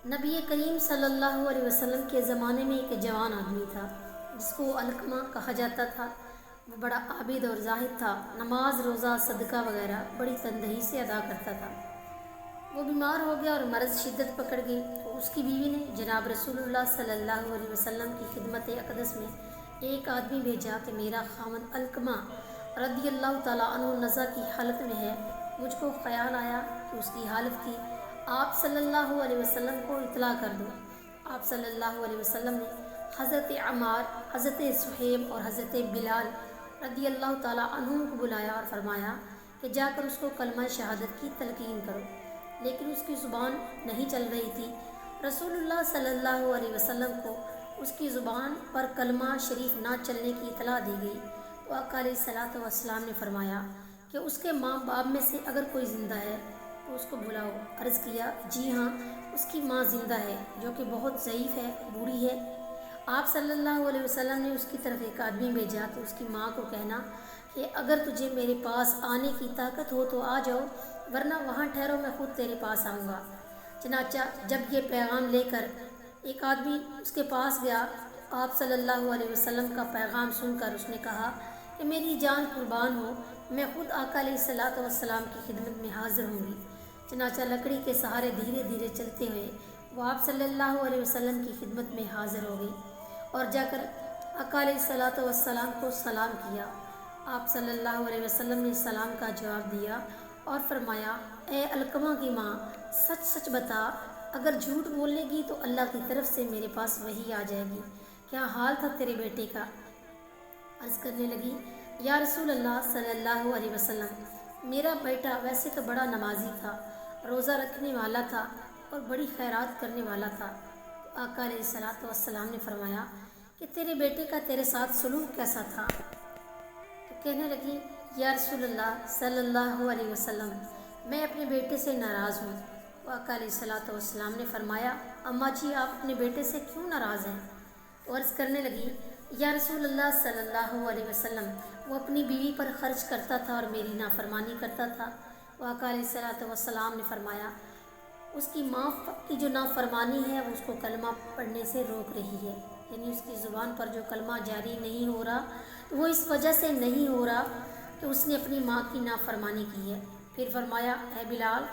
نبی کریم صلی اللہ علیہ وسلم کے زمانے میں ایک جوان آدمی تھا جس کو علقمہ کہا جاتا تھا۔ وہ بڑا عابد اور زاہد تھا، نماز روزہ صدقہ وغیرہ بڑی تندہی سے ادا کرتا تھا۔ وہ بیمار ہو گیا اور مرض شدت پکڑ گئی تو اس کی بیوی نے جناب رسول اللہ صلی اللہ علیہ وسلم کی خدمت اقدس میں ایک آدمی بھیجا کہ میرا خاوند علقمہ رضی اللہ تعالیٰ عنہ نزع کی حالت میں ہے، مجھ کو خیال آیا کہ اس کی حالت کی آپ صلی اللہ علیہ وسلم کو اطلاع کر دو۔ آپ صلی اللہ علیہ وسلم نے حضرت عمار، حضرت صہیب اور حضرت بلال رضی اللہ تعالیٰ عنہ کو بلایا اور فرمایا کہ جا کر اس کو کلمہ شہادت کی تلقین کرو، لیکن اس کی زبان نہیں چل رہی تھی۔ رسول اللہ صلی اللہ علیہ وسلم کو اس کی زبان پر کلمہ شریف نہ چلنے کی اطلاع دی گئی تو آقا علیہ الصلوۃ والسلام نے فرمایا کہ اس کے ماں باپ میں سے اگر کوئی زندہ ہے تو اس کو بلاؤ۔ عرض کیا جی ہاں، اس کی ماں زندہ ہے جو کہ بہت ضعیف ہے، بوڑھی ہے۔ آپ صلی اللہ علیہ وسلم نے اس کی طرف ایک آدمی بھیجا کہ اس کی ماں کو کہنا کہ اگر تجھے میرے پاس آنے کی طاقت ہو تو آ جاؤ، ورنہ وہاں ٹھہرو، میں خود تیرے پاس آؤں گا۔ چنانچہ جب یہ پیغام لے کر ایک آدمی اس کے پاس گیا، آپ صلی اللہ علیہ وسلم کا پیغام سن کر اس نے کہا کہ میری جان قربان ہو، میں خود آقا علیہ الصلوۃ والسلام کی خدمت میں حاضر ہوں گی۔ چنانچہ لکڑی کے سہارے دھیرے دھیرے چلتے ہوئے وہ آپ صلی اللہ علیہ وسلم کی خدمت میں حاضر ہو گئی اور جا کر آقا علیہ الصلوۃ والسلام کو سلام کیا۔ آپ صلی اللہ علیہ وسلم نے سلام کا جواب دیا اور فرمایا اے علقمہ کی ماں، سچ سچ بتا، اگر جھوٹ بولنے گی تو اللہ کی طرف سے میرے پاس وحی آ جائے گی، کیا حال تھا تیرے بیٹے کا؟ عرض کرنے لگی یا رسول اللہ صلی اللہ علیہ وسلم، میرا بیٹا ویسے تو بڑا نمازی تھا، روزہ رکھنے والا تھا اور بڑی خیرات کرنے والا تھا۔ تو آقا علیہ الصلوۃ والسلام نے فرمایا کہ تیرے بیٹے کا تیرے ساتھ سلوک کیسا تھا؟ تو کہنے لگی یا رسول اللہ صلی اللہ علیہ وسلم، میں اپنے بیٹے سے ناراض ہوں۔ تو آقا علیہ الصلوۃ والسلام نے فرمایا اماں جی، آپ اپنے بیٹے سے کیوں ناراض ہیں؟ تو عرض کرنے لگی یا رسول اللہ صلی اللہ علیہ وسلم، وہ اپنی بیوی پر خرچ کرتا تھا اور میری نافرمانی کرتا تھا۔ تو آقا علیہ الصلوۃ والسلام نے فرمایا اس کی ماں کی جو نافرمانی ہے وہ اس کو کلمہ پڑھنے سے روک رہی ہے، یعنی اس کی زبان پر جو کلمہ جاری نہیں ہو رہا تو وہ اس وجہ سے نہیں ہو رہا کہ اس نے اپنی ماں کی نافرمانی کی ہے۔ پھر فرمایا اے بلال،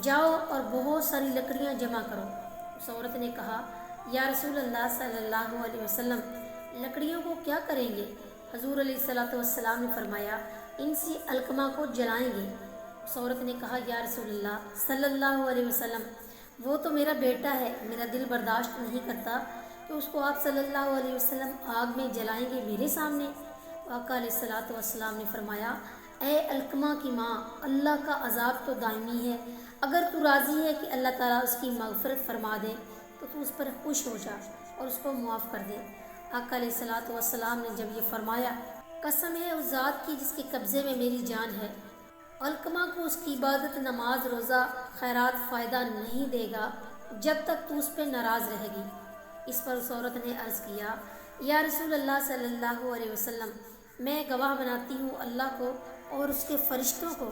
جاؤ اور بہت ساری لکڑیاں جمع کرو۔ اس عورت نے کہا یا رسول اللہ صلی اللہ علیہ وسلم، لکڑیوں کو کیا کریں گے؟ حضور علیہ الصلوۃ والسلام نے فرمایا ان سے علقمہ کو جلائیں گے۔ اس عورت نے کہا یا رسول اللہ صلی اللہ علیہ وسلم، وہ تو میرا بیٹا ہے، میرا دل برداشت نہیں کرتا کہ اس کو آپ صلی اللہ علیہ وسلم آگ میں جلائیں گے میرے سامنے۔ آقا علیہ الصلوۃ والسلام نے فرمایا اے علقمہ کی ماں، اللہ کا عذاب تو دائمی ہے، اگر تو راضی ہے کہ اللہ تعالیٰ اس کی مغفرت فرما دے تو تو اس پر خوش ہو جا اور اس کو معاف کر دے۔ آقا علیہ الصلوۃ والسلام نے جب یہ فرمایا قسم ہے اس ذات کی جس کے قبضے میں میری جان ہے، علقمہ کو اس کی عبادت، نماز، روزہ، خیرات فائدہ نہیں دے گا جب تک تو اس پہ ناراض رہے گی۔ اس پر اس عورت نے عرض کیا یا رسول اللہ صلی اللہ علیہ وسلم، میں گواہ بناتی ہوں اللہ کو اور اس کے فرشتوں کو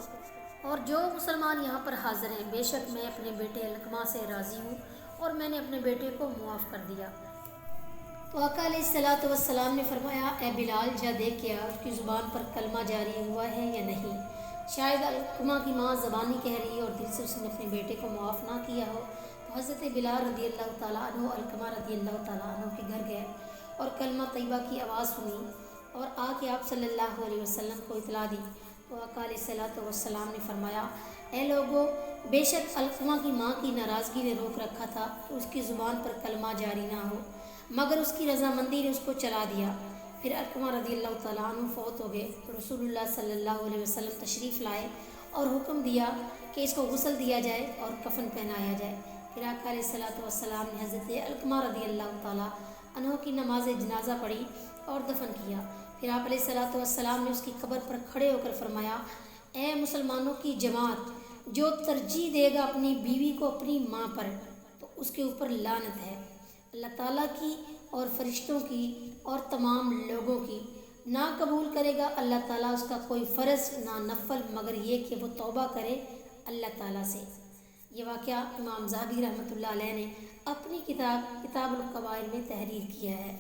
اور جو مسلمان یہاں پر حاضر ہیں، بے شک میں اپنے بیٹے علقمہ سے راضی ہوں اور میں نے اپنے بیٹے کو معاف کر دیا۔ تو آقا علیہ الصلوۃ والسلام نے فرمایا اے بلال، جا دیکھ کیا اس کی زبان پر کلمہ جاری ہوا ہے یا نہیں، شاید علقمہ کی ماں زبانی کہہ رہی ہے اور دل سے اس نے اپنے بیٹے کو معاف نہ کیا ہو۔ تو حضرت بلال رضی اللہ تعالیٰ عنہ علقمہ رضی اللہ تعالیٰ عنہ کے گھر گئے اور کلمہ طیبہ کی آواز سنی اور آ کے آپ صلی اللہ علیہ وسلم کو اطلاع دی۔ تو آقا علیہ الصلوۃ والسلام نے فرمایا اے لوگو، بے شک علقمہ کی ماں کی ناراضگی نے روک رکھا تھا کہ اس کی زبان پر کلمہ جاری نہ ہو، مگر اس کی رضامندی نے اس کو چلا دیا۔ پھر علقمہ رضی اللہ تعالیٰ عنہ فوت ہو گئے تو رسول اللہ صلی اللہ علیہ وسلم تشریف لائے اور حکم دیا کہ اس کو غسل دیا جائے اور کفن پہنایا جائے۔ پھر آقا علیہ الصلوۃ والسلام نے حضرت علقمہ رضی اللہ تعالیٰ عنہ کی نماز جنازہ پڑھی اور دفن کیا۔ پھر آپ علیہ الصلوۃ والسلام نے اس کی قبر پر کھڑے ہو کر فرمایا اے مسلمانوں کی جماعت، جو ترجیح دے گا اپنی بیوی کو اپنی ماں پر تو اس کے اوپر لعنت ہے، اللہ تعالیٰ کی اور فرشتوں کی اور تمام لوگوں کی۔ نہ قبول کرے گا اللہ تعالیٰ اس کا کوئی فرض نہ نفل، مگر یہ کہ وہ توبہ کرے اللہ تعالیٰ سے۔ یہ واقعہ امام ذہبی رحمۃ اللہ علیہ نے اپنی کتاب القبائل میں تحریر کیا ہے۔